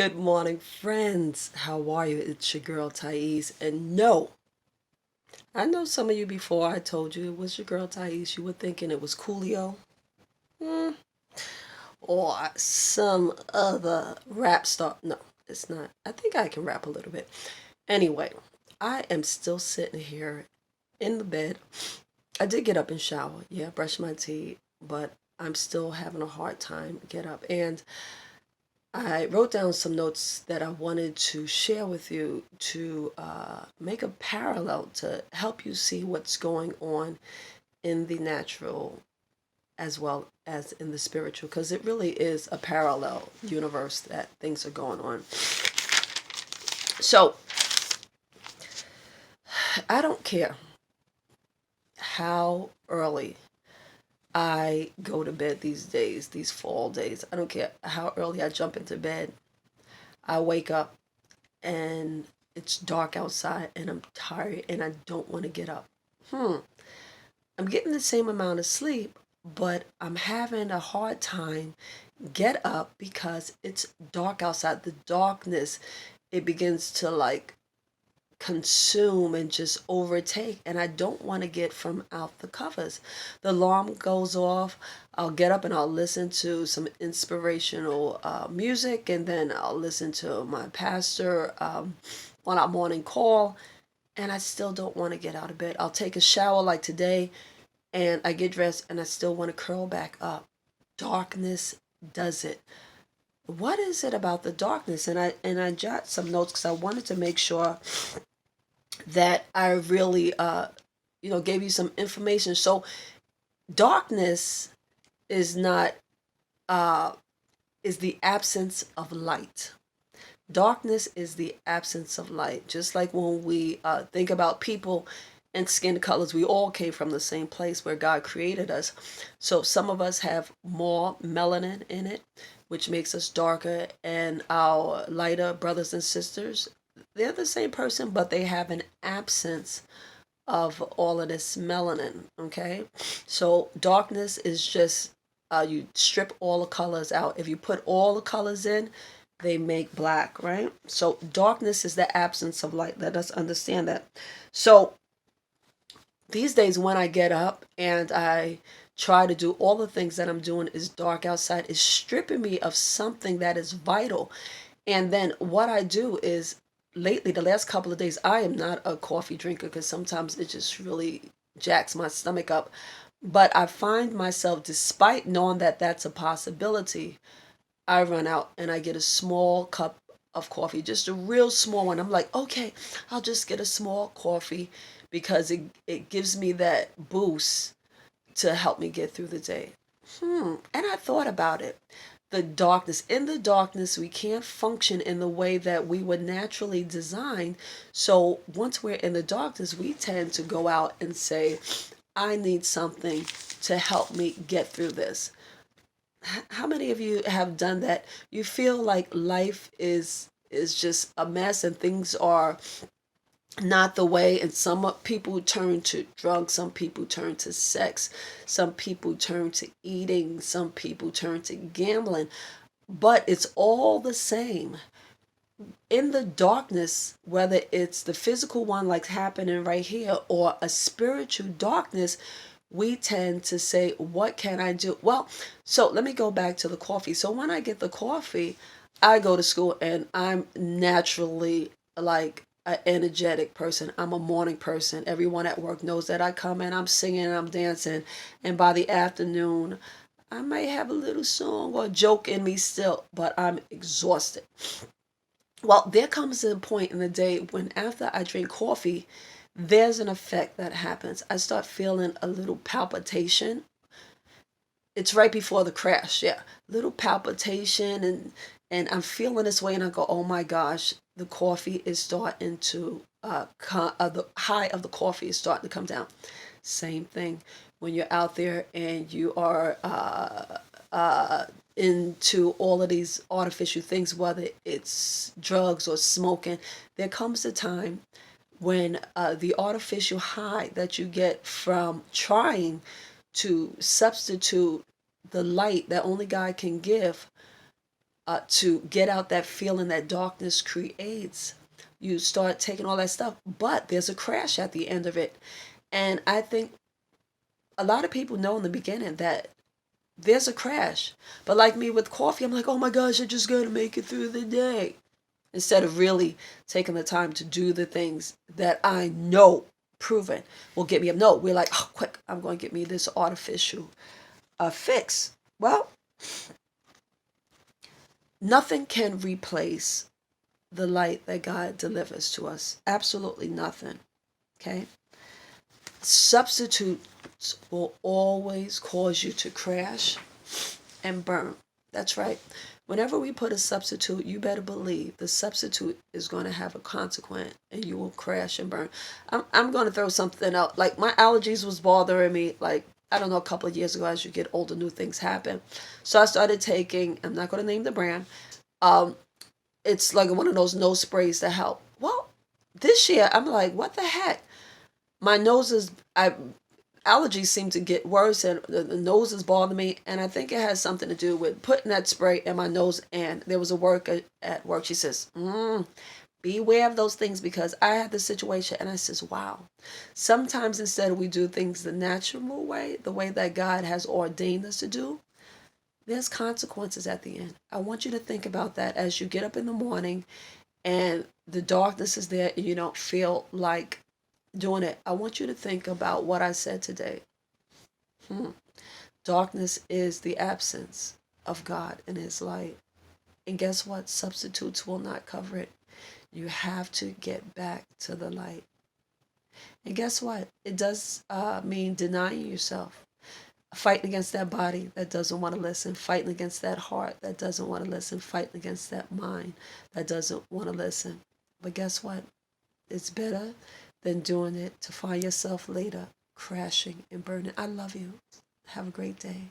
Good morning, friends. How are you? It's your girl Thais. And no, I know some of you before I told you it was your girl Thais, you were thinking it was Coolio, hmm, or some other rap star. No, it's not. I think I can rap a little bit. Anyway, I am still sitting here in the bed. I did get up and shower. Yeah, brush my teeth, but I'm still having a hard time get up. And I wrote down some notes that I wanted to share with you to make a parallel to help you see what's going on in the natural as well as in the spiritual, because it really is a parallel universe that things are going on. So I don't care how early I go to bed these days, these fall days. I don't care how early I jump into bed. I wake up and it's dark outside and I'm tired and I don't want to get up. I'm getting the same amount of sleep, but I'm having a hard time get up because it's dark outside. The darkness, it begins to like consume and just overtake, and I don't want to get from out the covers. The alarm goes off. I'll get up and I'll listen to some inspirational music, and then I'll listen to my pastor on our morning call, and I still don't want to get out of bed. I'll take a shower like today, and I get dressed, and I still want to curl back up. Darkness does it. What is it about the darkness? And I jot some notes because I wanted to make sure that I really gave you some information. So darkness is not is the absence of light. Darkness is the absence of light. Just like when we think about people and skin colors, we all came from the same place where God created us. So some of us have more melanin in it, which makes us darker, and our lighter brothers and sisters, they're the same person, but they have an absence of all of this melanin. Okay, so darkness is just you strip all the colors out. If you put all the colors in, they make black, right? So darkness is the absence of light. Let us understand that. So these days when I get up and I try to do all the things that I'm doing is dark outside, is stripping me of something that is vital. And then what I do is lately, the last couple of days, I am not a coffee drinker because sometimes it just really jacks my stomach up. But I find myself, despite knowing that that's a possibility, I run out and I get a small cup of coffee, just a real small one. I'm like, okay, I'll just get a small coffee because it gives me that boost to help me get through the day. And I thought about it. The darkness. In the darkness, we can't function in the way that we were naturally designed. So once we're in the darkness, we tend to go out and say, I need something to help me get through this. How many of you have done that? You feel like life is just a mess and things are not the way, and some people turn to drugs, some people turn to sex, some people turn to eating, some people turn to gambling, but it's all the same. In the darkness, whether it's the physical one like happening right here or a spiritual darkness, we tend to say, what can I do? Well, so let me go back to the coffee. So when I get the coffee, I go to school and I'm naturally like an energetic person. I'm a morning person. Everyone at work knows that. I come in, I'm singing, I'm dancing, and by the afternoon, I might have a little song or joke in me still, but I'm exhausted. Well, there comes a point in the day when after I drink coffee, there's an effect that happens. I start feeling a little palpitation. It's right before the crash, yeah. Little palpitation, and I'm feeling this way and I go, "Oh my gosh, the coffee is starting to the high of the coffee is starting to come down." Same thing when you're out there and you are into all of these artificial things, whether it's drugs or smoking, there comes a time when the artificial high that you get from trying to substitute the light that only God can give to get out that feeling that darkness creates. You start taking all that stuff, but there's a crash at the end of it. And I think a lot of people know in the beginning that there's a crash. But like me with coffee, I'm like, oh my gosh, I just got to make it through the day. Instead of really taking the time to do the things that I know proven will get me up. No, we're like, oh, quick, I'm going to get me this artificial fix. Well, nothing can replace the light that God delivers to us. Absolutely nothing. Okay? Substitutes will always cause you to crash and burn. That's right. Whenever we put a substitute, you better believe the substitute is going to have a consequence and you will crash and burn. I'm going to throw something out. Like my allergies was bothering me, like, I don't know, a couple of years ago. As you get older, new things happen. So I started taking, I'm not going to name the brand. It's like one of those nose sprays that help. Well, this year I'm like, what the heck? My nose is, allergies seem to get worse and the nose is bothering me, and I think it has something to do with putting that spray in my nose. And there was a worker at work, she says, beware of those things, because I had this situation. And I says, wow, sometimes instead of we do things the natural way, the way that God has ordained us to do, there's consequences at the end. I want you to think about that as you get up in the morning and the darkness is there and you don't feel like doing it. I want you to think about what I said today. Darkness is the absence of God and His light. And guess what? Substitutes will not cover it. You have to get back to the light. And guess what? It does mean denying yourself. Fighting against that body that doesn't want to listen. Fighting against that heart that doesn't want to listen. Fighting against that mind that doesn't want to listen. But guess what? It's better than doing it to find yourself later crashing and burning. I love you. Have a great day.